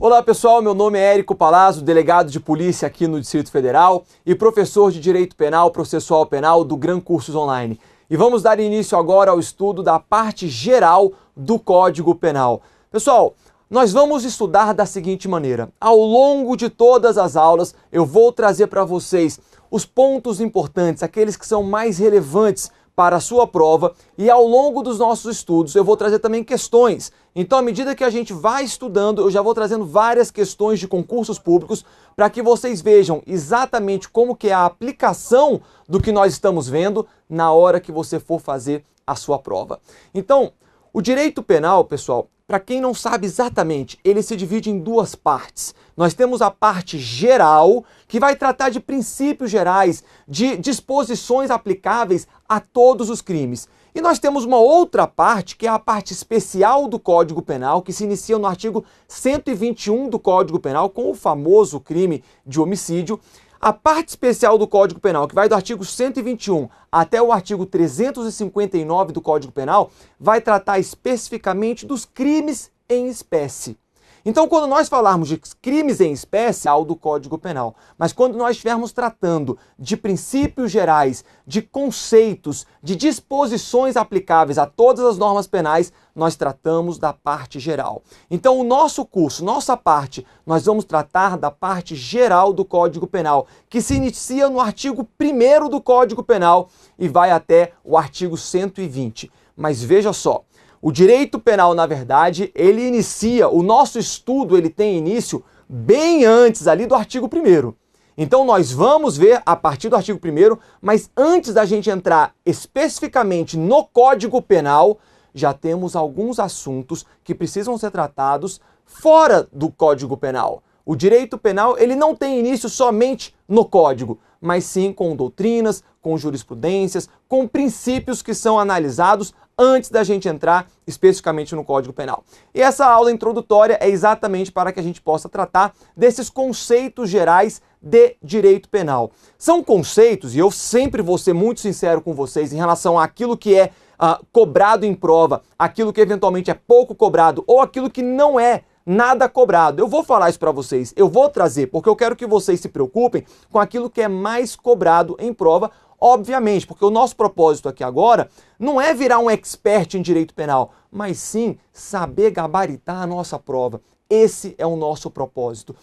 Olá pessoal, meu nome é Érico Palazzo, delegado de polícia aqui no Distrito Federal e professor de Direito Penal Processual Penal do Gran Cursos Online. E vamos dar início agora ao estudo da parte geral do Código Penal. Pessoal, nós vamos estudar da seguinte maneira. Ao longo de todas as aulas, eu vou trazer para vocês os pontos importantes, aqueles que são mais relevantes para a sua prova, e ao longo dos nossos estudos eu vou trazer também questões. Então, à medida que a gente vai estudando, eu já vou trazendo várias questões de concursos públicos para que vocês vejam exatamente como que é a aplicação do que nós estamos vendo na hora que você for fazer a sua prova. Então, o direito penal, pessoal, para quem não sabe exatamente, ele se divide em duas partes. Nós temos a parte geral, que vai tratar de princípios gerais, de disposições aplicáveis a todos os crimes. E nós temos uma outra parte, que é a parte especial do Código Penal, que se inicia no artigo 121 do Código Penal, com o famoso crime de homicídio. A parte especial do Código Penal, que vai do artigo 121 até o artigo 359 do Código Penal, vai tratar especificamente dos crimes em espécie. Então, quando nós falarmos de crimes em espécie, é do Código Penal. Mas quando nós estivermos tratando de princípios gerais, de conceitos, de disposições aplicáveis a todas as normas penais, nós tratamos da parte geral. Então, o nosso curso, nossa parte, nós vamos tratar da parte geral do Código Penal, que se inicia no artigo 1º do Código Penal e vai até o artigo 120. Mas veja só, o direito penal, na verdade, ele inicia, o nosso estudo ele tem início bem antes ali do artigo 1º. Então nós vamos ver a partir do artigo 1º, mas antes da gente entrar especificamente no Código Penal, já temos alguns assuntos que precisam ser tratados fora do Código Penal. O direito penal ele não tem início somente no Código, mas sim com doutrinas, com jurisprudências, com princípios que são analisados antes da gente entrar especificamente no Código Penal. E essa aula introdutória é exatamente para que a gente possa tratar desses conceitos gerais de direito penal. São conceitos, e eu sempre vou ser muito sincero com vocês em relação àquilo que é cobrado em prova, aquilo que eventualmente é pouco cobrado ou aquilo que não é nada cobrado. Eu vou falar isso para vocês, eu vou trazer, porque eu quero que vocês se preocupem com aquilo que é mais cobrado em prova, obviamente, porque o nosso propósito aqui agora não é virar um expert em direito penal, mas sim saber gabaritar a nossa prova. Esse é o nosso propósito.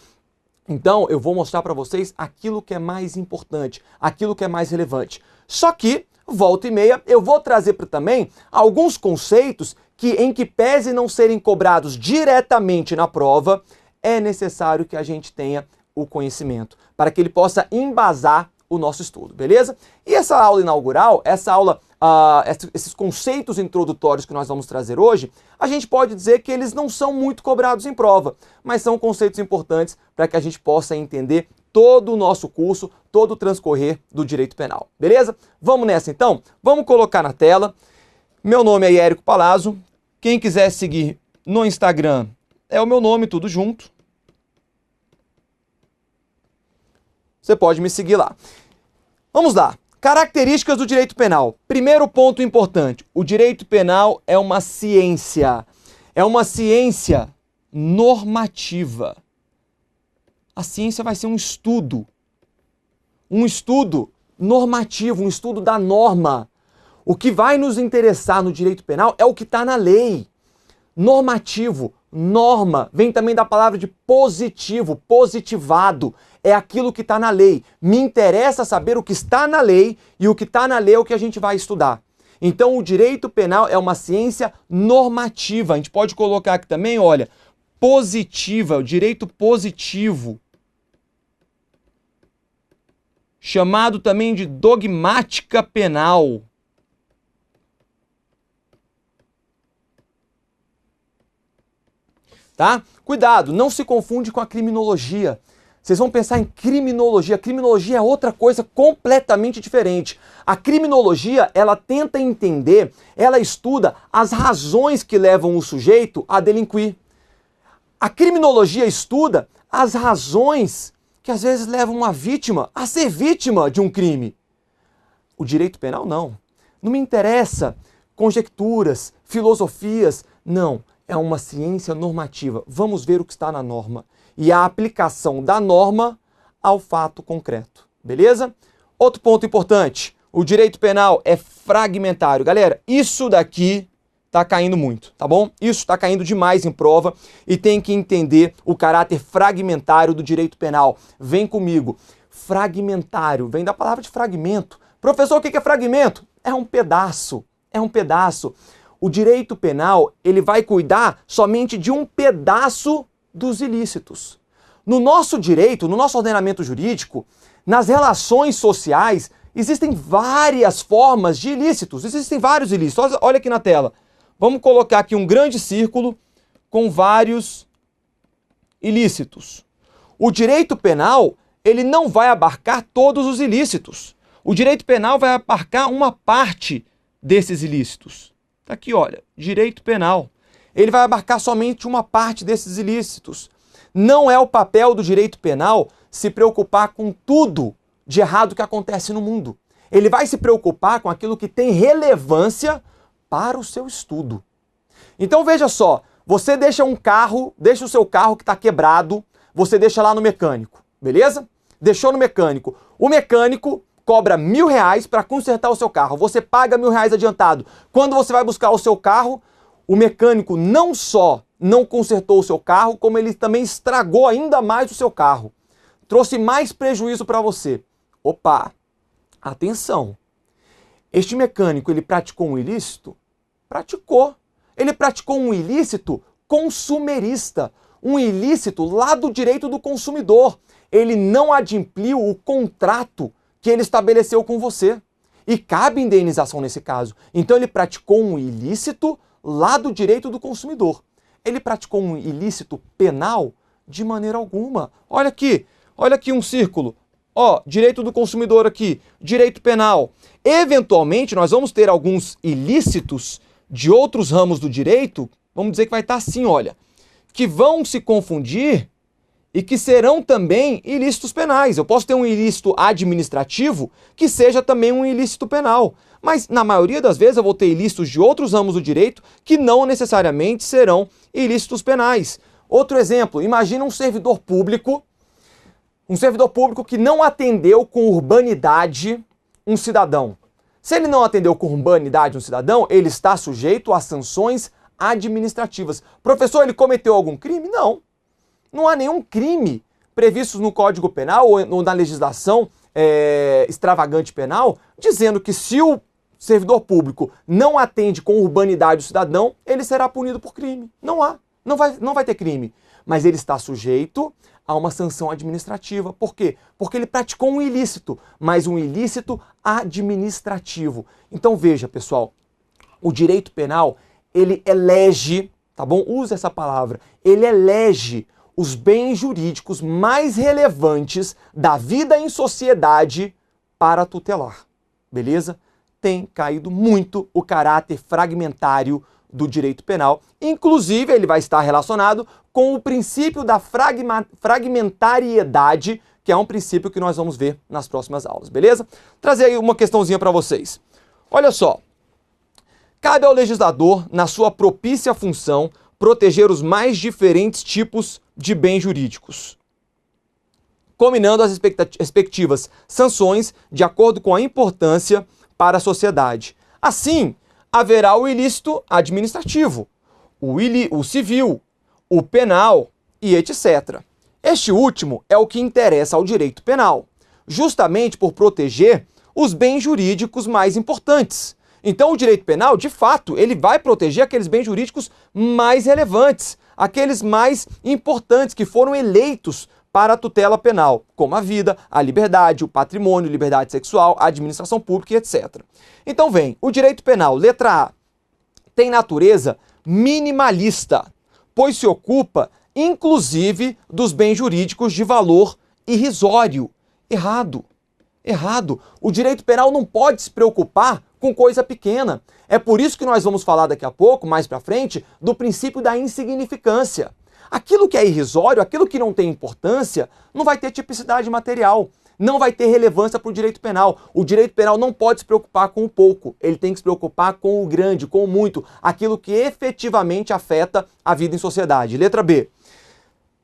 Então, eu vou mostrar para vocês aquilo que é mais importante, aquilo que é mais relevante. Só que, volta e meia, eu vou trazer também alguns conceitos que, em que pese não serem cobrados diretamente na prova, é necessário que a gente tenha o conhecimento, para que ele possa embasar o nosso estudo, beleza? E essa aula inaugural, esses conceitos introdutórios que nós vamos trazer hoje, a gente pode dizer que eles não são muito cobrados em prova, mas são conceitos importantes para que a gente possa entender todo o nosso curso, todo o transcorrer do direito penal, beleza? Vamos nessa então? Vamos colocar na tela. Meu nome é Érico Palazzo. Quem quiser seguir no Instagram é o meu nome, tudo junto. Você pode me seguir lá. Vamos lá. Características do direito penal. Primeiro ponto importante. O direito penal é uma ciência. É uma ciência normativa. A ciência vai ser um estudo normativo, um estudo da norma. O que vai nos interessar no direito penal é o que está na lei. Normativo, norma, vem também da palavra de positivo, positivado. É aquilo que está na lei. Me interessa saber o que está na lei e o que está na lei é o que a gente vai estudar. Então o direito penal é uma ciência normativa. A gente pode colocar aqui também, olha, positiva, o direito positivo. Chamado também de dogmática penal. Tá? Cuidado, não se confunde com a criminologia. Vocês vão pensar em criminologia. Criminologia é outra coisa completamente diferente. A criminologia, ela tenta entender, ela estuda as razões que levam o sujeito a delinquir. A criminologia estuda as razões que às vezes levam uma vítima a ser vítima de um crime. O direito penal, não. Não me interessa conjecturas, filosofias, não. é uma ciência normativa. Vamos ver o que está na norma e a aplicação da norma ao fato concreto, beleza? Outro ponto importante, o direito penal é fragmentário. Galera, isso daqui tá caindo muito, tá bom? Isso tá caindo demais em prova e tem que entender o caráter fragmentário do direito penal. Vem comigo. Fragmentário, vem da palavra de fragmento. Professor, o que é fragmento? É um pedaço, é um pedaço. O direito penal, ele vai cuidar somente de um pedaço dos ilícitos. No nosso direito, no nosso ordenamento jurídico, nas relações sociais, existem várias formas de ilícitos, existem vários ilícitos. Olha aqui na tela. Vamos colocar aqui um grande círculo com vários ilícitos. O direito penal, ele não vai abarcar todos os ilícitos. O direito penal vai abarcar uma parte desses ilícitos. Tá aqui, olha, direito penal. Ele vai abarcar somente uma parte desses ilícitos. Não é o papel do direito penal se preocupar com tudo de errado que acontece no mundo. Ele vai se preocupar com aquilo que tem relevância para o seu estudo. Então veja só, você deixa o seu carro que está quebrado, você deixa lá no mecânico, beleza? Deixou no mecânico. O mecânico cobra R$1.000 para consertar o seu carro. Você paga R$1.000 adiantado. Quando você vai buscar o seu carro, o mecânico não só não consertou o seu carro, como ele também estragou ainda mais o seu carro. Trouxe mais prejuízo para você. Opa, atenção. Este mecânico, ele praticou um ilícito? Praticou. Ele praticou um ilícito consumerista, um ilícito lá do direito do consumidor. Ele não adimpliu o contrato que ele estabeleceu com você. E cabe indenização nesse caso. Então ele praticou um ilícito lá do direito do consumidor. Ele praticou um ilícito penal? De maneira alguma. Olha aqui um círculo. Ó, direito do consumidor aqui, direito penal. Eventualmente, nós vamos ter alguns ilícitos de outros ramos do direito, vamos dizer que vai estar assim, olha, que vão se confundir e que serão também ilícitos penais. Eu posso ter um ilícito administrativo que seja também um ilícito penal. Mas, na maioria das vezes, eu vou ter ilícitos de outros ramos do direito que não necessariamente serão ilícitos penais. Outro exemplo, imagina um servidor público que não atendeu com urbanidade um cidadão. Se ele não atendeu com urbanidade um cidadão, ele está sujeito a sanções administrativas. Professor, ele cometeu algum crime? Não. Não há nenhum crime previsto no Código Penal ou na legislação extravagante penal dizendo que se o servidor público não atende com urbanidade o cidadão, ele será punido por crime. Não há. Não vai ter crime. Mas ele está sujeito a uma sanção administrativa. Por quê? Porque ele praticou um ilícito, mas um ilícito administrativo. Então veja, pessoal, o direito penal, ele elege, tá bom? Usa essa palavra. Ele elege os bens jurídicos mais relevantes da vida em sociedade para tutelar. Beleza? Tem caído muito o caráter fragmentário do direito penal. Inclusive, ele vai estar relacionado com o princípio da fragmentariedade, que é um princípio que nós vamos ver nas próximas aulas, beleza? Trazer aí uma questãozinha para vocês. Olha só. Cabe ao legislador, na sua propícia função, proteger os mais diferentes tipos de bens jurídicos, combinando as respectivas sanções de acordo com a importância para a sociedade. Assim, haverá o ilícito administrativo, o civil, o penal e etc. Este último é o que interessa ao direito penal, justamente por proteger os bens jurídicos mais importantes. Então, o direito penal, de fato, ele vai proteger aqueles bens jurídicos mais relevantes, aqueles mais importantes que foram eleitos para a tutela penal, como a vida, a liberdade, o patrimônio, liberdade sexual, a administração pública e etc. Então vem, o direito penal, letra A, tem natureza minimalista, pois se ocupa, inclusive, dos bens jurídicos de valor irrisório. Errado. Errado. O direito penal não pode se preocupar com coisa pequena. É por isso que nós vamos falar daqui a pouco, mais para frente, do princípio da insignificância. Aquilo que é irrisório, aquilo que não tem importância, não vai ter tipicidade material. não vai ter relevância para o direito penal. O direito penal não pode se preocupar com o pouco, ele tem que se preocupar com o grande, com o muito, aquilo que efetivamente afeta a vida em sociedade. Letra B.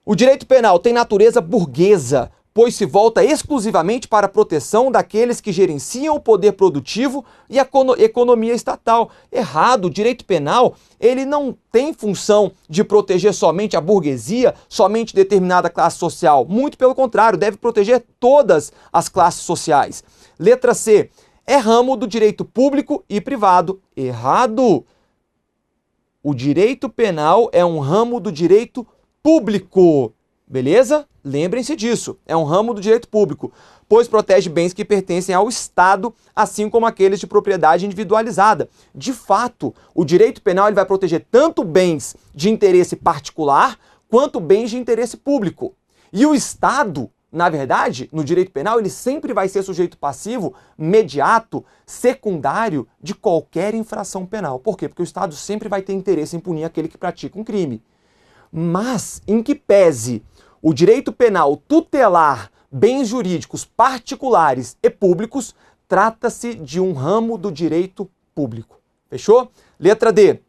O direito penal tem natureza burguesa, pois se volta exclusivamente para a proteção daqueles que gerenciam o poder produtivo e a economia estatal. Errado, o direito penal, ele não tem função de proteger somente a burguesia, somente determinada classe social. Muito pelo contrário, deve proteger todas as classes sociais. Letra C, é ramo do direito público e privado. Errado. O direito penal é um ramo do direito público. Beleza? Lembrem-se disso, é um ramo do direito público, pois protege bens que pertencem ao Estado, assim como aqueles de propriedade individualizada. De fato, o direito penal ele vai proteger tanto bens de interesse particular, quanto bens de interesse público. E o Estado, na verdade, no direito penal, ele sempre vai ser sujeito passivo, mediato, secundário de qualquer infração penal. Por quê? Porque o Estado sempre vai ter interesse em punir aquele que pratica um crime. Mas, em que pese o direito penal tutelar bens jurídicos particulares e públicos, trata-se de um ramo do direito público. Fechou? Letra D.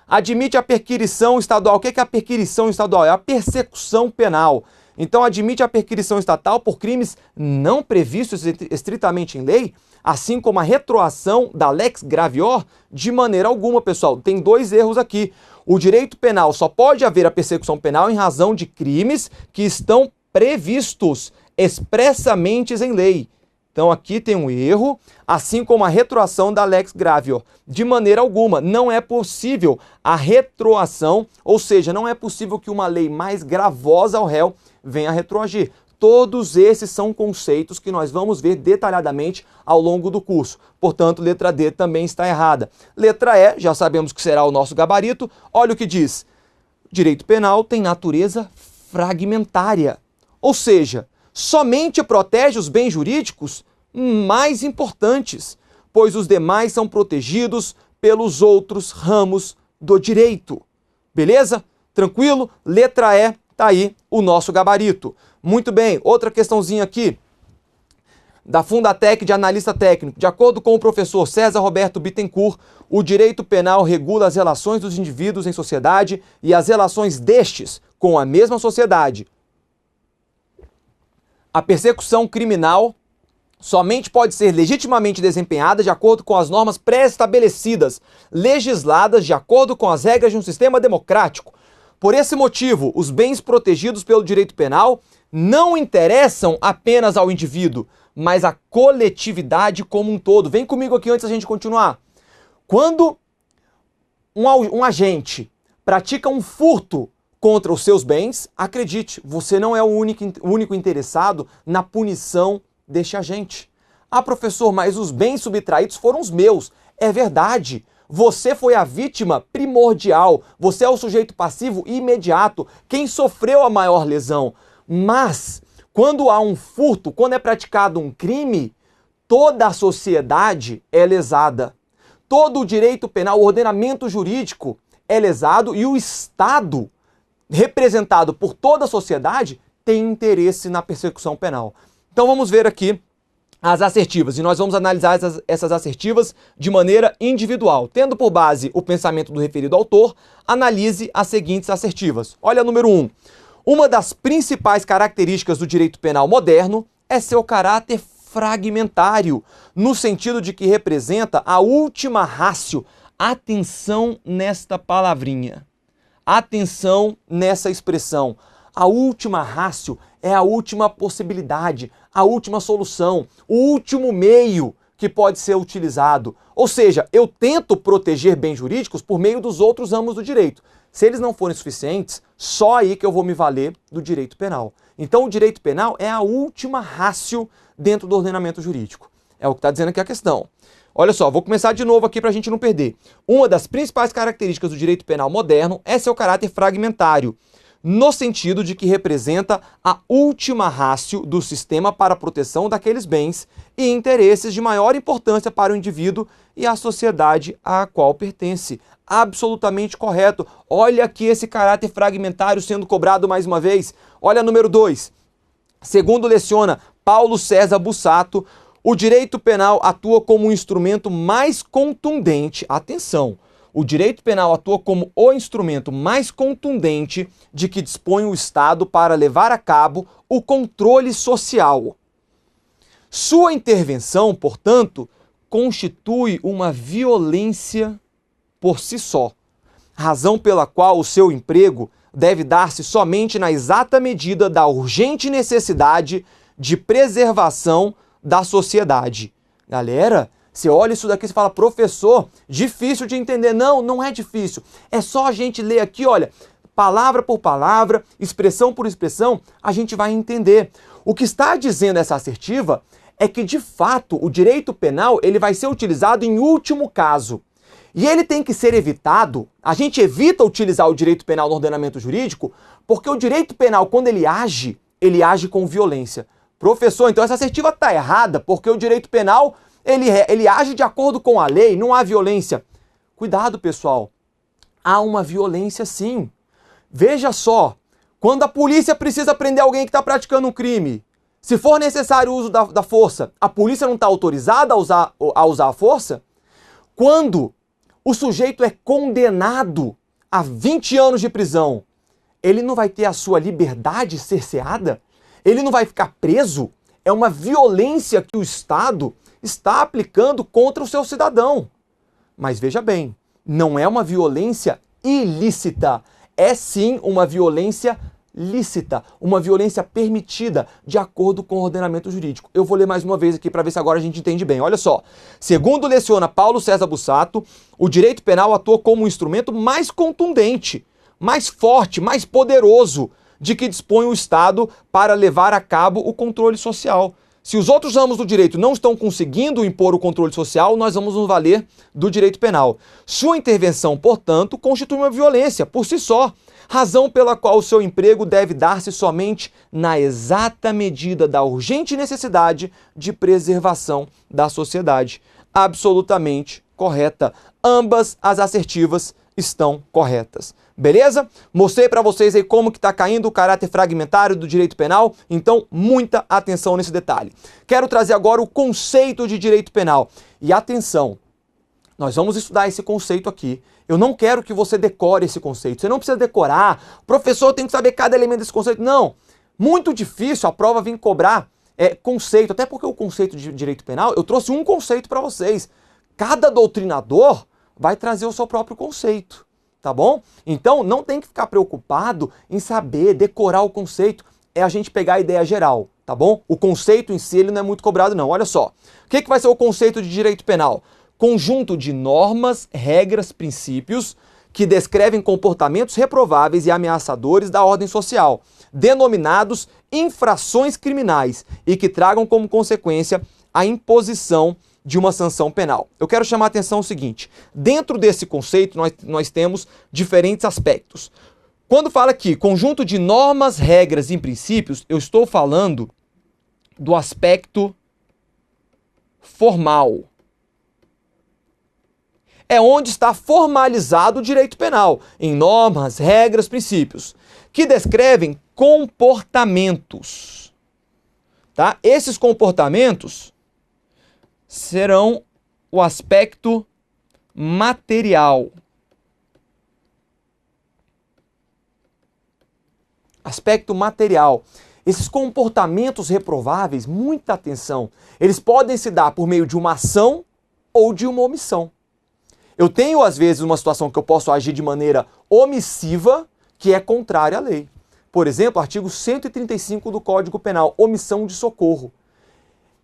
Admite a perquisição estadual. O que é a perquisição estadual? É a persecução penal. Então, admite a perquisição estatal por crimes não previstos estritamente em lei, assim como a retroação da lex gravior, de maneira alguma, pessoal. Tem dois erros aqui. O direito penal só pode haver a persecução penal em razão de crimes que estão previstos expressamente em lei. Então aqui tem um erro, assim como a retroação da lex gravior. De maneira alguma, não é possível a retroação, ou seja, não é possível que uma lei mais gravosa ao réu venha a retroagir. Todos esses são conceitos que nós vamos ver detalhadamente ao longo do curso. Portanto, letra D também está errada. Letra E, já sabemos que será o nosso gabarito. Olha o que diz. Direito penal tem natureza fragmentária. Ou seja, somente protege os bens jurídicos mais importantes, pois os demais são protegidos pelos outros ramos do direito. Beleza? Tranquilo? Letra E, tá aí o nosso gabarito. Muito bem, outra questãozinha aqui, da Fundatec de analista técnico. De acordo com o professor César Roberto Bittencourt, o direito penal regula as relações dos indivíduos em sociedade e as relações destes com a mesma sociedade. A persecução criminal somente pode ser legitimamente desempenhada de acordo com as normas pré-estabelecidas, legisladas de acordo com as regras de um sistema democrático. Por esse motivo, os bens protegidos pelo direito penal não interessam apenas ao indivíduo, mas à coletividade como um todo. Vem comigo aqui antes da gente continuar. Quando um agente pratica um furto contra os seus bens, acredite, você não é o único interessado na punição deste agente. Ah, professor, mas os bens subtraídos foram os meus. É verdade. Você foi a vítima primordial. Você é o sujeito passivo imediato, quem sofreu a maior lesão. Mas, quando há um furto, quando é praticado um crime, toda a sociedade é lesada. Todo o direito penal, o ordenamento jurídico é lesado e o Estado, representado por toda a sociedade, tem interesse na persecução penal. Então vamos ver aqui as assertivas, e nós vamos analisar essas assertivas de maneira individual. Tendo por base o pensamento do referido autor, analise as seguintes assertivas. Olha a número 1. Uma das principais características do direito penal moderno é seu caráter fragmentário, no sentido de que representa a última ratio. Atenção nesta palavrinha. Atenção nessa expressão. A última ratio é a última possibilidade, a última solução, o último meio que pode ser utilizado. Ou seja, eu tento proteger bens jurídicos por meio dos outros ramos do direito. Se eles não forem suficientes, só aí que eu vou me valer do direito penal. Então o direito penal é a última ratio dentro do ordenamento jurídico. É o que está dizendo aqui a questão. Olha só, vou começar de novo aqui para a gente não perder. Uma das principais características do direito penal moderno é seu caráter fragmentário, no sentido de que representa a última ratio do sistema para a proteção daqueles bens e interesses de maior importância para o indivíduo e a sociedade à qual pertence. Absolutamente correto. Olha aqui esse caráter fragmentário sendo cobrado mais uma vez. Olha número 2. Segundo leciona, Paulo César Bussato, o direito penal atua como um instrumento mais contundente, atenção, o direito penal atua como o instrumento mais contundente de que dispõe o Estado para levar a cabo o controle social. Sua intervenção, portanto, constitui uma violência por si só, razão pela qual o seu emprego deve dar-se somente na exata medida da urgente necessidade de preservação da sociedade. Galera, você olha isso daqui e fala, professor, difícil de entender. Não, não é difícil. É só a gente ler aqui, olha, palavra por palavra, expressão por expressão, a gente vai entender. O que está dizendo essa assertiva é que, de fato, o direito penal ele vai ser utilizado em último caso. E ele tem que ser evitado. A gente evita utilizar o direito penal no ordenamento jurídico porque o direito penal, quando ele age com violência. Professor, então essa assertiva está errada porque o direito penal ele age de acordo com a lei, não há violência. Cuidado, pessoal. Há uma violência, sim. Veja só, quando a polícia precisa prender alguém que está praticando um crime, se for necessário o uso da força, a polícia não está autorizada a usar a força? Quando o sujeito é condenado a 20 anos de prisão, ele não vai ter a sua liberdade cerceada? Ele não vai ficar preso? É uma violência que o Estado está aplicando contra o seu cidadão. Mas veja bem, não é uma violência ilícita, é sim uma violência lícita, uma violência permitida de acordo com o ordenamento jurídico. Eu vou ler mais uma vez aqui para ver se agora a gente entende bem. Olha só, segundo leciona Paulo César Bussato, o direito penal atua como um instrumento mais contundente, mais forte, mais poderoso de que dispõe o Estado para levar a cabo o controle social. Se os outros ramos do direito não estão conseguindo impor o controle social, nós vamos nos valer do direito penal. Sua intervenção, portanto, constitui uma violência por si só, razão pela qual o seu emprego deve dar-se somente na exata medida da urgente necessidade de preservação da sociedade. Absolutamente correta. Ambas as assertivas estão corretas. Beleza? Mostrei para vocês aí como que está caindo o caráter fragmentário do direito penal, então muita atenção nesse detalhe. Quero trazer agora o conceito de direito penal. E atenção, nós vamos estudar esse conceito aqui. Eu não quero que você decore esse conceito. Você não precisa decorar. Professor, eu tenho que saber cada elemento desse conceito. Não. Muito difícil a prova vir cobrar conceito. Até porque o conceito de direito penal, eu trouxe um conceito para vocês. Cada doutrinador vai trazer o seu próprio conceito. Tá bom? Então, não tem que ficar preocupado em saber, decorar o conceito. É a gente pegar a ideia geral, tá bom? O conceito em si, ele não é muito cobrado, não. Olha só. O que vai ser o conceito de direito penal? Conjunto de normas, regras, princípios que descrevem comportamentos reprováveis e ameaçadores da ordem social, denominados infrações criminais e que tragam como consequência a imposição de uma sanção penal. Eu quero chamar a atenção o seguinte, dentro desse conceito nós temos diferentes aspectos. Quando fala aqui conjunto de normas, regras e princípios, eu estou falando do aspecto formal. É onde está formalizado o direito penal, em normas, regras, princípios, que descrevem comportamentos. Tá? Esses comportamentos serão o aspecto material. Aspecto material. Esses comportamentos reprováveis, muita atenção, eles podem se dar por meio de uma ação ou de uma omissão. Eu tenho, às vezes, uma situação que eu posso agir de maneira omissiva, que é contrária à lei. Por exemplo, artigo 135 do Código Penal, omissão de socorro.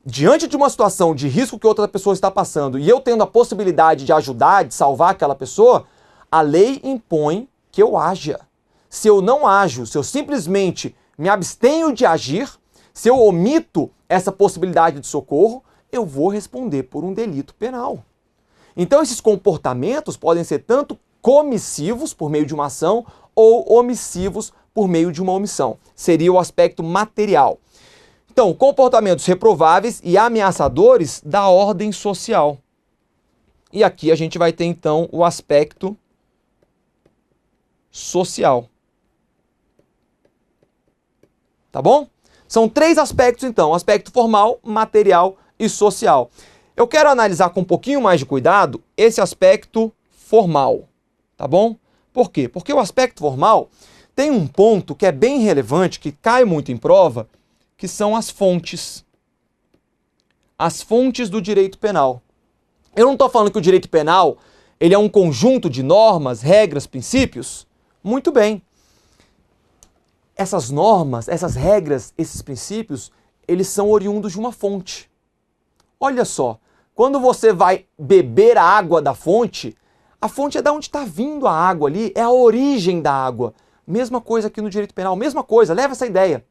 Diante de uma situação de risco que outra pessoa está passando e eu tendo a possibilidade de ajudar, de salvar aquela pessoa, a lei impõe que eu haja. Se eu não ajo, se eu simplesmente me abstenho de agir, se eu omito essa possibilidade de socorro, eu vou responder por um delito penal. Então esses comportamentos podem ser tanto comissivos, por meio de uma ação, ou omissivos, por meio de uma omissão. Seria o aspecto material. Então, comportamentos reprováveis e ameaçadores da ordem social. E aqui a gente vai ter, então, o aspecto social. Tá bom? São três aspectos, então, aspecto formal, material e social. Eu quero analisar com um pouquinho mais de cuidado esse aspecto formal, tá bom? Por quê? Porque o aspecto formal tem um ponto que é bem relevante, que cai muito em prova, que são as fontes. As fontes do direito penal. Eu não estou falando que o direito penal ele é um conjunto de normas, regras, princípios. Muito bem. Essas normas, essas regras, esses princípios, eles são oriundos de uma fonte. Olha só, quando você vai beber a água da fonte, a fonte é da onde está vindo a água ali, é a origem da água. Mesma coisa aqui no direito penal, mesma coisa, leva essa ideia.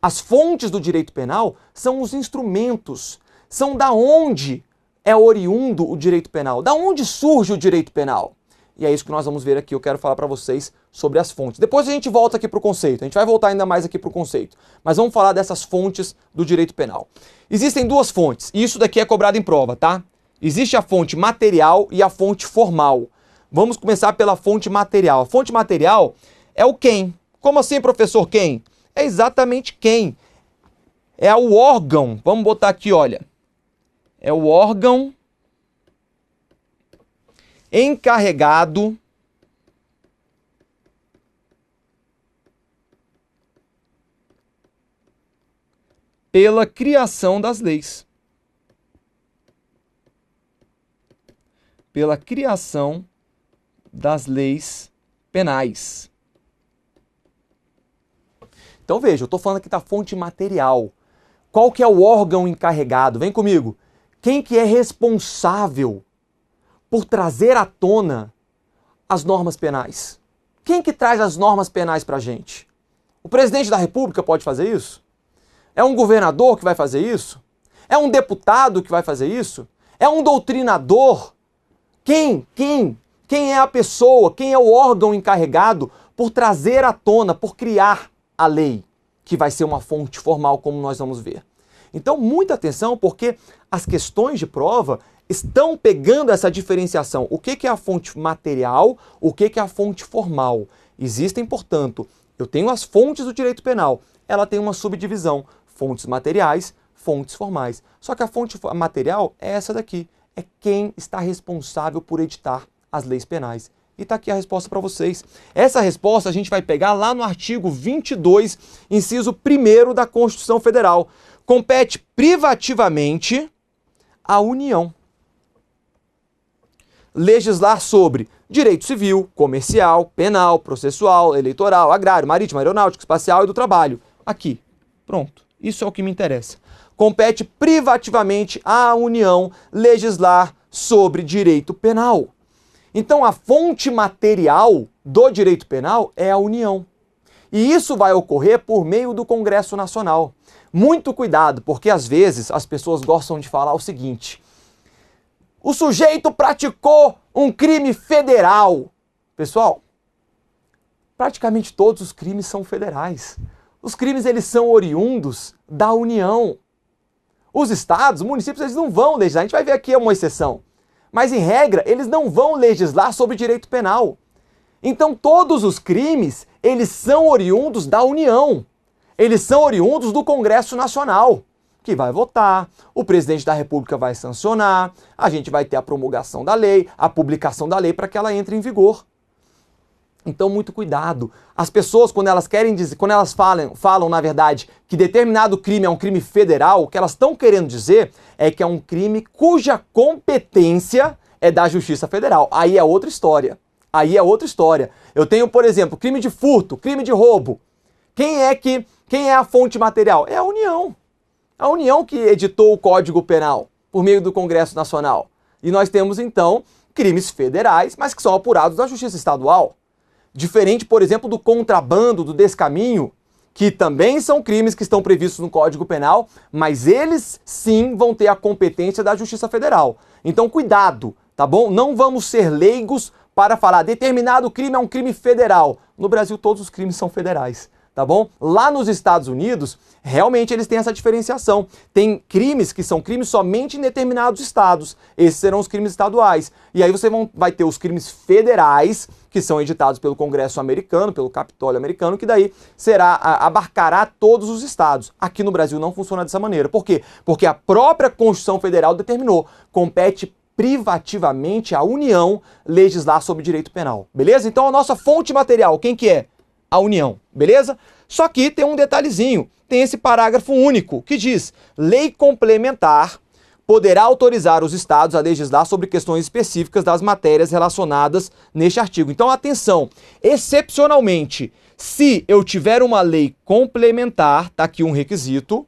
As fontes do direito penal são os instrumentos, são da onde é oriundo o direito penal, da onde surge o direito penal. E é isso que nós vamos ver aqui, eu quero falar para vocês sobre as fontes. Depois a gente volta aqui para o conceito, a gente vai voltar ainda mais aqui para o conceito, mas vamos falar dessas fontes do direito penal. Existem duas fontes, e isso daqui é cobrado em prova, tá? Existe a fonte material e a fonte formal. Vamos começar pela fonte material. A fonte material é o quem. Como assim, professor, quem? É exatamente quem. É o órgão, vamos botar aqui, olha. É o órgão encarregado pela criação das leis. Pela criação das leis penais. Então veja, eu estou falando aqui da fonte material. Qual que é o órgão encarregado? Vem comigo. Quem que é responsável por trazer à tona as normas penais? Quem que traz as normas penais para a gente? O presidente da República pode fazer isso? É um governador que vai fazer isso? É um deputado que vai fazer isso? É um doutrinador? Quem é a pessoa, quem é o órgão encarregado por trazer à tona, por criar a lei, que vai ser uma fonte formal, como nós vamos ver. Então, muita atenção, porque as questões de prova estão pegando essa diferenciação. O que é a fonte material, o que é a fonte formal? Existem, portanto, eu tenho as fontes do direito penal, ela tem uma subdivisão, fontes materiais, fontes formais. Só que a fonte material é essa daqui, é quem está responsável por editar as leis penais. E está aqui a resposta para vocês. Essa resposta a gente vai pegar lá no artigo 22, inciso 1º da Constituição Federal. Compete privativamente à União legislar sobre direito civil, comercial, penal, processual, eleitoral, agrário, marítimo, aeronáutico, espacial e do trabalho. Aqui. Pronto. Isso é o que me interessa. Compete privativamente à União legislar sobre direito penal. Então, a fonte material do direito penal é a União. E isso vai ocorrer por meio do Congresso Nacional. Muito cuidado, porque às vezes as pessoas gostam de falar o seguinte: o sujeito praticou um crime federal. Pessoal, praticamente todos os crimes são federais. Os crimes, eles são oriundos da União. Os estados, os municípios, eles não vão legislar. A gente vai ver aqui uma exceção. Mas, em regra, eles não vão legislar sobre direito penal. Então, todos os crimes, eles são oriundos da União. Eles são oriundos do Congresso Nacional, que vai votar, o presidente da República vai sancionar, a gente vai ter a promulgação da lei, a publicação da lei para que ela entre em vigor. Então, muito cuidado. As pessoas, quando elas querem dizer, quando elas falam, na verdade, que determinado crime é um crime federal, o que elas estão querendo dizer é que é um crime cuja competência é da Justiça Federal. Aí é outra história. Aí é outra história. Eu tenho, por exemplo, crime de furto, crime de roubo. Quem é a fonte material? É a União. A União que editou o Código Penal por meio do Congresso Nacional. E nós temos, então, crimes federais, mas que são apurados da Justiça Estadual. Diferente, por exemplo, do contrabando, do descaminho, que também são crimes que estão previstos no Código Penal, mas eles sim vão ter a competência da Justiça Federal. Então, cuidado, tá bom? Não vamos ser leigos para falar determinado crime é um crime federal. No Brasil, todos os crimes são federais. tá bom? Lá nos Estados Unidos, realmente eles têm essa diferenciação. Tem crimes que são crimes somente em determinados estados. Esses serão os crimes estaduais. E aí você vai ter os crimes federais, que são editados pelo Congresso americano, pelo Capitólio americano, que daí abarcará todos os estados. Aqui no Brasil não funciona dessa maneira. Por quê? Porque a própria Constituição Federal determinou, compete privativamente à União legislar sobre direito penal, beleza? Então a nossa fonte material, quem que é? A União, beleza? Só que tem um detalhezinho, tem esse parágrafo único que diz: lei complementar poderá autorizar os estados a legislar sobre questões específicas das matérias relacionadas neste artigo. Então atenção, excepcionalmente, se eu tiver uma lei complementar, tá aqui um requisito,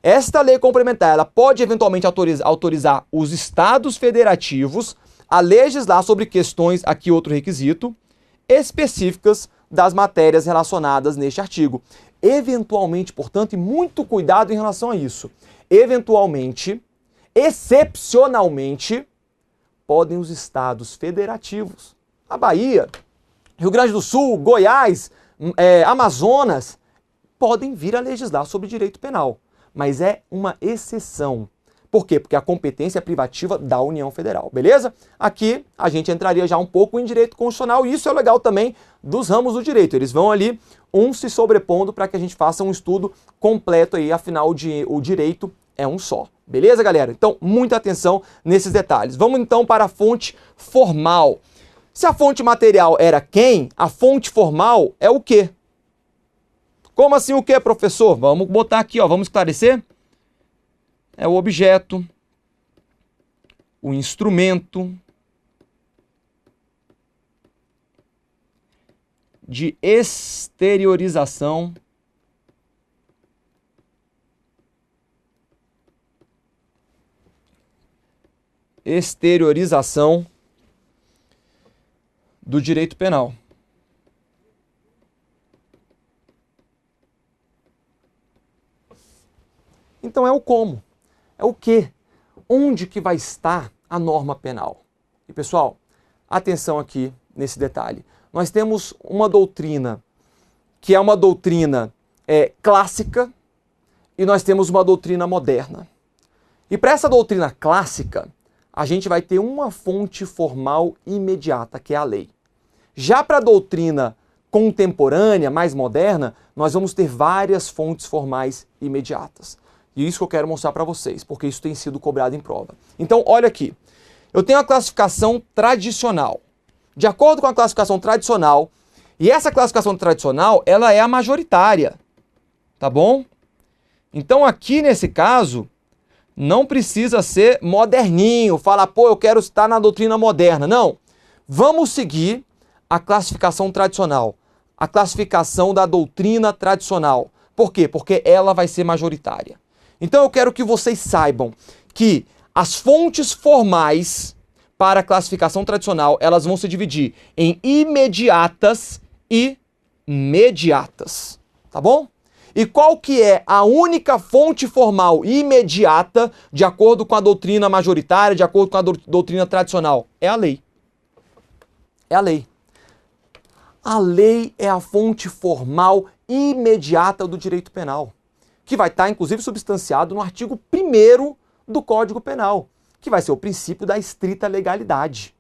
esta lei complementar ela pode eventualmente autorizar os estados federativos a legislar sobre questões, aqui outro requisito, específicas das matérias relacionadas neste artigo. Eventualmente, portanto, e muito cuidado em relação a isso, eventualmente, excepcionalmente, podem os estados federativos, a Bahia, Rio Grande do Sul, Goiás, Amazonas, podem vir a legislar sobre direito penal. Mas é uma exceção. Por quê? Porque a competência é privativa da União Federal, beleza? Aqui a gente entraria já um pouco em direito constitucional, e isso é legal também dos ramos do direito. Eles vão ali, um se sobrepondo para que a gente faça um estudo completo aí, afinal o direito é um só. Beleza, galera? Então, muita atenção nesses detalhes. Vamos então para a fonte formal. Se a fonte material era quem, a fonte formal é o quê? Como assim o quê, professor? Vamos botar aqui, ó, vamos esclarecer? É o objeto, o instrumento de exteriorização do direito penal. Então é o como, é o que, onde que vai estar a norma penal. E pessoal, atenção aqui nesse detalhe. Nós temos uma doutrina que é uma doutrina clássica e nós temos uma doutrina moderna. E para essa doutrina clássica, a gente vai ter uma fonte formal imediata, que é a lei. Já para a doutrina contemporânea, mais moderna, nós vamos ter várias fontes formais imediatas. E isso que eu quero mostrar para vocês, porque isso tem sido cobrado em prova. Então, olha aqui. Eu tenho a classificação tradicional. De acordo com a classificação tradicional, e essa classificação tradicional, ela é a majoritária. Tá bom? Então, aqui nesse caso, não precisa ser moderninho, falar, pô, eu quero estar na doutrina moderna. Não. Vamos seguir a classificação tradicional. A classificação da doutrina tradicional. Por quê? Porque ela vai ser majoritária. Então eu quero que vocês saibam que as fontes formais para a classificação tradicional, elas vão se dividir em imediatas e mediatas, tá bom? E qual que é a única fonte formal imediata de acordo com a doutrina majoritária, de acordo com a doutrina tradicional? É a lei. É a lei. A lei é a fonte formal imediata do direito penal, que vai estar, inclusive, substanciado no artigo 1º do Código Penal, que vai ser o princípio da estrita legalidade.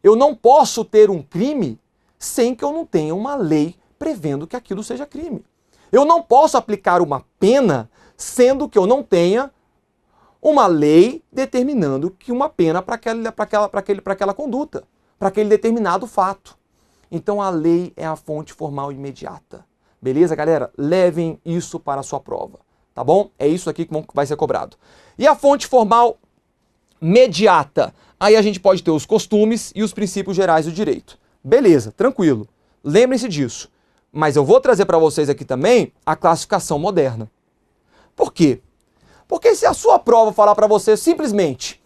Eu não posso ter um crime sem que eu não tenha uma lei prevendo que aquilo seja crime. Eu não posso aplicar uma pena sendo que eu não tenha uma lei determinando que uma pena para aquela conduta, para aquele determinado fato. Então a lei é a fonte formal imediata. Beleza, galera? Levem isso para a sua prova, tá bom? É isso aqui que vai ser cobrado. E a fonte formal mediata? Aí a gente pode ter os costumes e os princípios gerais do direito. Beleza, tranquilo. Lembrem-se disso. Mas eu vou trazer para vocês aqui também a classificação moderna. Por quê? Porque se a sua prova falar para você simplesmente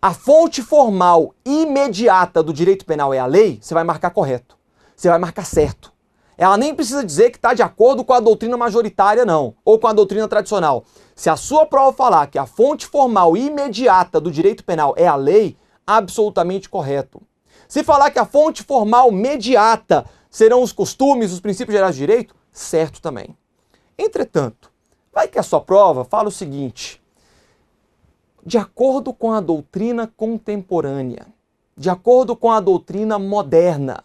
a fonte formal imediata do direito penal é a lei, você vai marcar correto. Você vai marcar certo. Ela nem precisa dizer que está de acordo com a doutrina majoritária, não, ou com a doutrina tradicional. Se a sua prova falar que a fonte formal imediata do direito penal é a lei, absolutamente correto. Se falar que a fonte formal mediata serão os costumes, os princípios gerais do direito, certo também. Entretanto, vai que a sua prova fala o seguinte: de acordo com a doutrina contemporânea, de acordo com a doutrina moderna,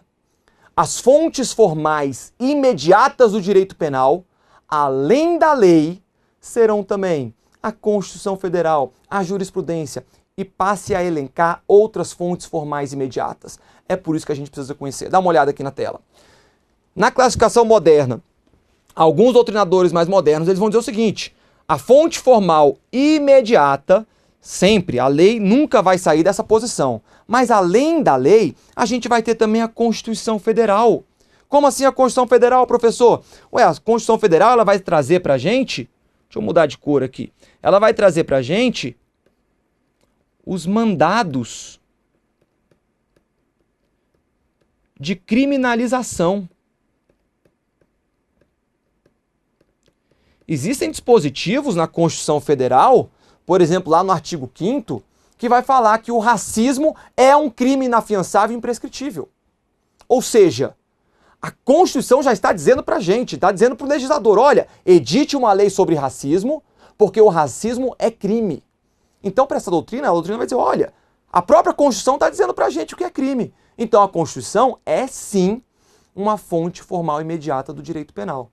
as fontes formais imediatas do direito penal, além da lei, serão também a Constituição Federal, a jurisprudência, e passe a elencar outras fontes formais imediatas. É por isso que a gente precisa conhecer. Dá uma olhada aqui na tela. Na classificação moderna, alguns doutrinadores mais modernos, eles vão dizer o seguinte: a fonte formal imediata, sempre, a lei nunca vai sair dessa posição. Mas além da lei, a gente vai ter também a Constituição Federal. Como assim a Constituição Federal, professor? Ué, a Constituição Federal ela vai trazer pra gente, deixa eu mudar de cor aqui, ela vai trazer pra gente os mandados de criminalização. Existem dispositivos na Constituição Federal, por exemplo, lá no artigo 5º, que vai falar que o racismo é um crime inafiançável e imprescritível. Ou seja, a Constituição já está dizendo pra gente, está dizendo pro legislador, olha, edite uma lei sobre racismo, porque o racismo é crime. Então, para essa doutrina, a doutrina vai dizer, olha, a própria Constituição está dizendo pra gente o que é crime. Então, a Constituição é, sim, uma fonte formal imediata do direito penal.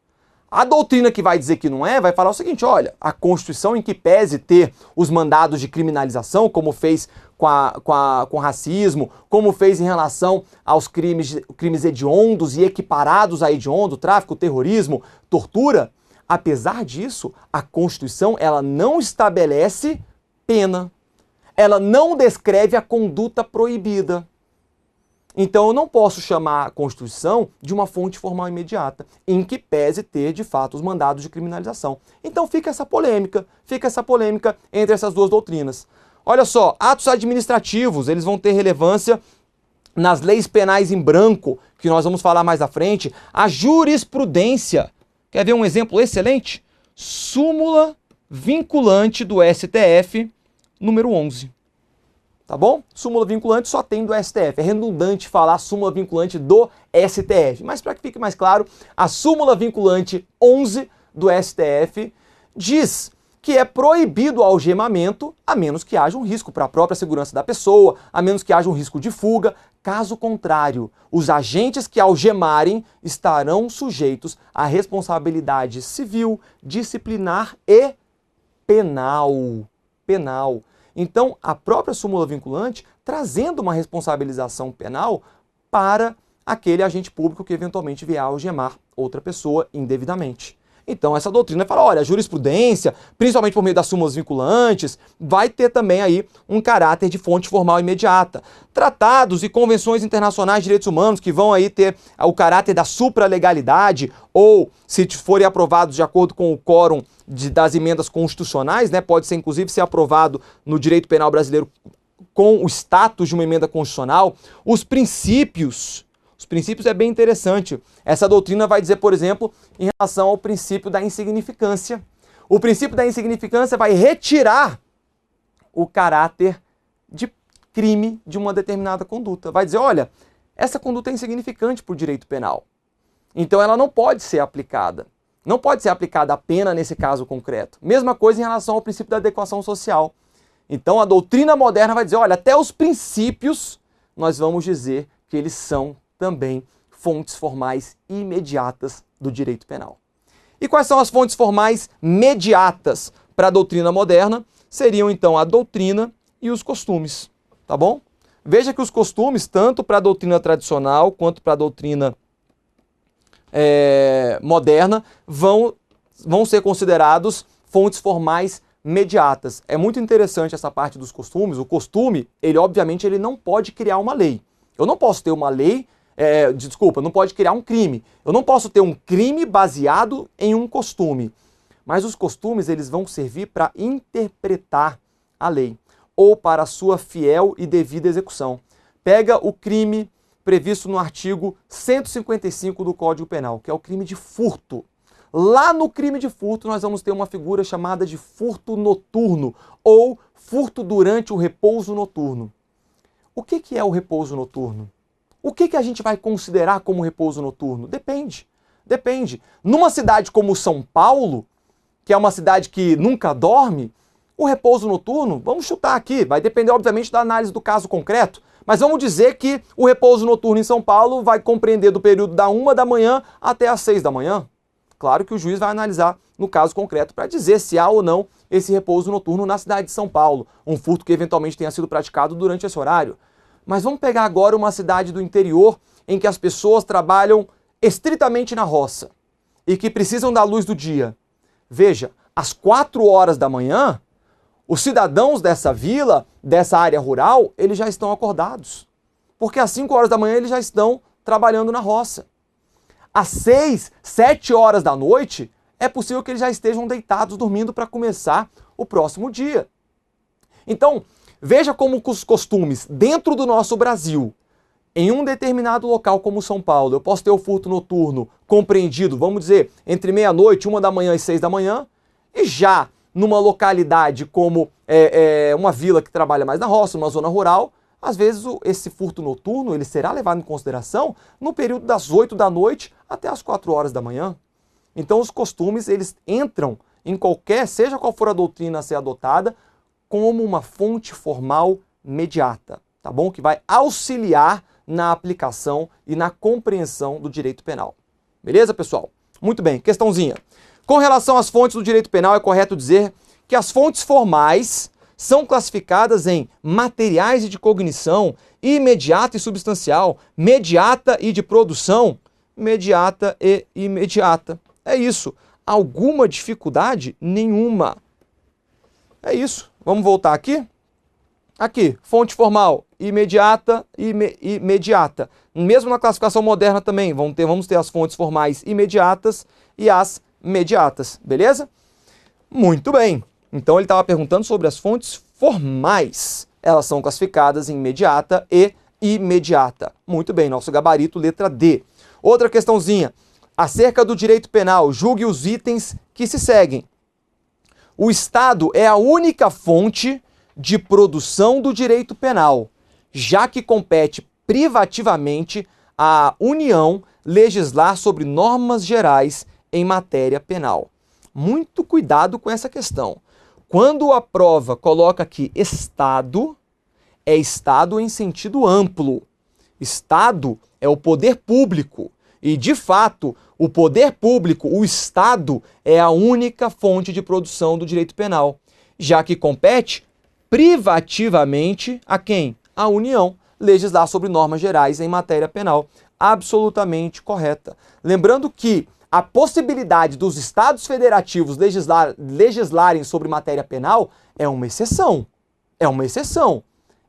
A doutrina que vai dizer que não é, vai falar o seguinte, olha, a Constituição, em que pese ter os mandados de criminalização, como fez com racismo, como fez em relação aos crimes hediondos e equiparados a hediondo, tráfico, terrorismo, tortura, apesar disso, a Constituição ela não estabelece pena. Ela não descreve a conduta proibida. Então eu não posso chamar a Constituição de uma fonte formal imediata, em que pese ter, de fato, os mandados de criminalização. Então fica essa polêmica entre essas duas doutrinas. Olha só, atos administrativos, eles vão ter relevância nas leis penais em branco, que nós vamos falar mais à frente. A jurisprudência, quer ver um exemplo excelente? Súmula vinculante do STF, número 11. Tá bom? Súmula vinculante só tem do STF. É redundante falar súmula vinculante do STF. Mas para que fique mais claro, a súmula vinculante 11 do STF diz que é proibido o algemamento a menos que haja um risco para a própria segurança da pessoa, a menos que haja um risco de fuga. Caso contrário, os agentes que algemarem estarão sujeitos à responsabilidade civil, disciplinar e penal. Então, a própria súmula vinculante trazendo uma responsabilização penal para aquele agente público que eventualmente vier a algemar outra pessoa indevidamente. Então, essa doutrina fala, olha, a jurisprudência, principalmente por meio das súmulas vinculantes, vai ter também aí um caráter de fonte formal imediata. Tratados e convenções internacionais de direitos humanos que vão aí ter o caráter da supralegalidade ou, se forem aprovados de acordo com o quórum das emendas constitucionais, né, pode ser inclusive ser aprovado no direito penal brasileiro com o status de uma emenda constitucional. Os princípios é bem interessante. Essa doutrina vai dizer, por exemplo, em relação ao princípio da insignificância. O princípio da insignificância vai retirar o caráter de crime de uma determinada conduta. Vai dizer, olha, essa conduta é insignificante para o direito penal. Então ela não pode ser aplicada. Não pode ser aplicada a pena nesse caso concreto. Mesma coisa em relação ao princípio da adequação social. Então a doutrina moderna vai dizer, olha, até os princípios nós vamos dizer que eles são também fontes formais imediatas do direito penal. E quais são as fontes formais mediatas para a doutrina moderna? Seriam então a doutrina e os costumes, tá bom? Veja que os costumes, tanto para a doutrina tradicional quanto para a doutrina moderna, vão ser considerados fontes formais mediatas. É muito interessante essa parte dos costumes. O costume, ele obviamente ele não pode criar uma lei. Eu não posso ter uma lei, não pode criar um crime. Eu não posso ter um crime baseado em um costume. Mas os costumes, eles vão servir para interpretar a lei ou para a sua fiel e devida execução. Pega o crime previsto no artigo 155 do Código Penal, que é o crime de furto. Lá no crime de furto, nós vamos ter uma figura chamada de furto noturno ou furto durante o repouso noturno. O que é o repouso noturno? O que a gente vai considerar como repouso noturno? Depende. Depende. Numa cidade como São Paulo, que é uma cidade que nunca dorme, o repouso noturno, vamos chutar aqui, vai depender obviamente da análise do caso concreto, mas vamos dizer que o repouso noturno em São Paulo vai compreender do período da 1 da manhã até as 6 da manhã. Claro que o juiz vai analisar no caso concreto para dizer se há ou não esse repouso noturno na cidade de São Paulo, um furto que eventualmente tenha sido praticado durante esse horário. Mas vamos pegar agora uma cidade do interior em que as pessoas trabalham estritamente na roça e que precisam da luz do dia. Veja, às 4 horas da manhã, os cidadãos dessa vila, dessa área rural, eles já estão acordados. Porque às 5 horas da manhã eles já estão trabalhando na roça. Às 6, 7 horas da noite, é possível que eles já estejam deitados, dormindo para começar o próximo dia. Então, veja como os costumes dentro do nosso Brasil, em um determinado local como São Paulo, eu posso ter o furto noturno compreendido, vamos dizer, entre meia-noite, 1 da manhã e 6 da manhã, e já numa localidade como uma vila que trabalha mais na roça, uma zona rural, às vezes esse furto noturno ele será levado em consideração no período das 8 da noite até as 4 horas da manhã. Então os costumes eles entram em qualquer, seja qual for a doutrina a ser adotada, como uma fonte formal mediata, tá bom? Que vai auxiliar na aplicação e na compreensão do direito penal. Beleza, pessoal? Muito bem, questãozinha. Com relação às fontes do direito penal, é correto dizer que as fontes formais são classificadas em materiais e de cognição, imediata e substancial, mediata e de produção, mediata e imediata. É isso. Alguma dificuldade? Nenhuma. É isso. Vamos voltar aqui? Aqui, fonte formal, imediata e imediata. Mesmo na classificação moderna também, vamos ter as fontes formais imediatas e as mediatas, beleza? Muito bem. Então ele estava perguntando sobre as fontes formais. Elas são classificadas em imediata e imediata. Muito bem, nosso gabarito, letra D. Outra questãozinha. Acerca do direito penal, julgue os itens que se seguem. O Estado é a única fonte de produção do direito penal, já que compete privativamente à União legislar sobre normas gerais em matéria penal. Muito cuidado com essa questão. Quando a prova coloca aqui Estado, é Estado em sentido amplo. Estado é o poder público. E, de fato, o poder público, o Estado, é a única fonte de produção do direito penal, já que compete privativamente a quem? A União legislar sobre normas gerais em matéria penal. Absolutamente correta. Lembrando que a possibilidade dos Estados federativos legislarem sobre matéria penal é uma exceção. É uma exceção.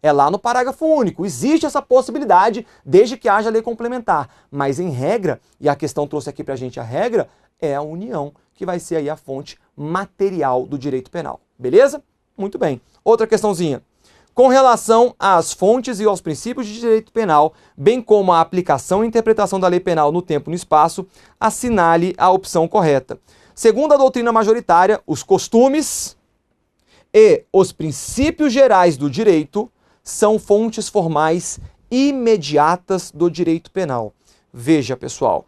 É lá no parágrafo único. Existe essa possibilidade desde que haja lei complementar. Mas em regra, e a questão trouxe aqui pra gente a regra, é a União que vai ser aí a fonte material do direito penal. Beleza? Muito bem. Outra questãozinha. Com relação às fontes e aos princípios de direito penal, bem como a aplicação e interpretação da lei penal no tempo e no espaço, assinale a opção correta. Segundo a doutrina majoritária, os costumes e os princípios gerais do direito são fontes formais imediatas do direito penal. Veja, pessoal,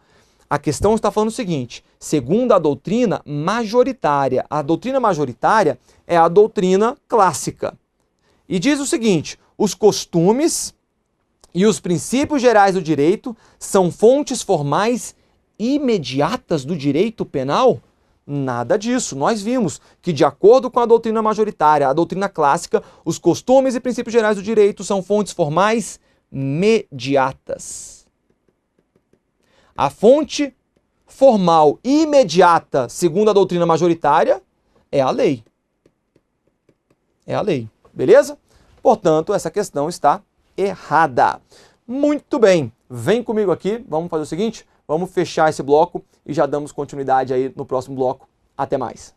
a questão está falando o seguinte, segundo a doutrina majoritária é a doutrina clássica. E diz o seguinte, os costumes e os princípios gerais do direito são fontes formais imediatas do direito penal? Nada disso. Nós vimos que, de acordo com a doutrina majoritária, a doutrina clássica, os costumes e princípios gerais do direito são fontes formais mediatas. A fonte formal imediata, segundo a doutrina majoritária, é a lei. É a lei. Beleza? Portanto, essa questão está errada. Muito bem. Vem comigo aqui. Vamos fazer o seguinte? Vamos fechar esse bloco e já damos continuidade aí no próximo bloco. Até mais.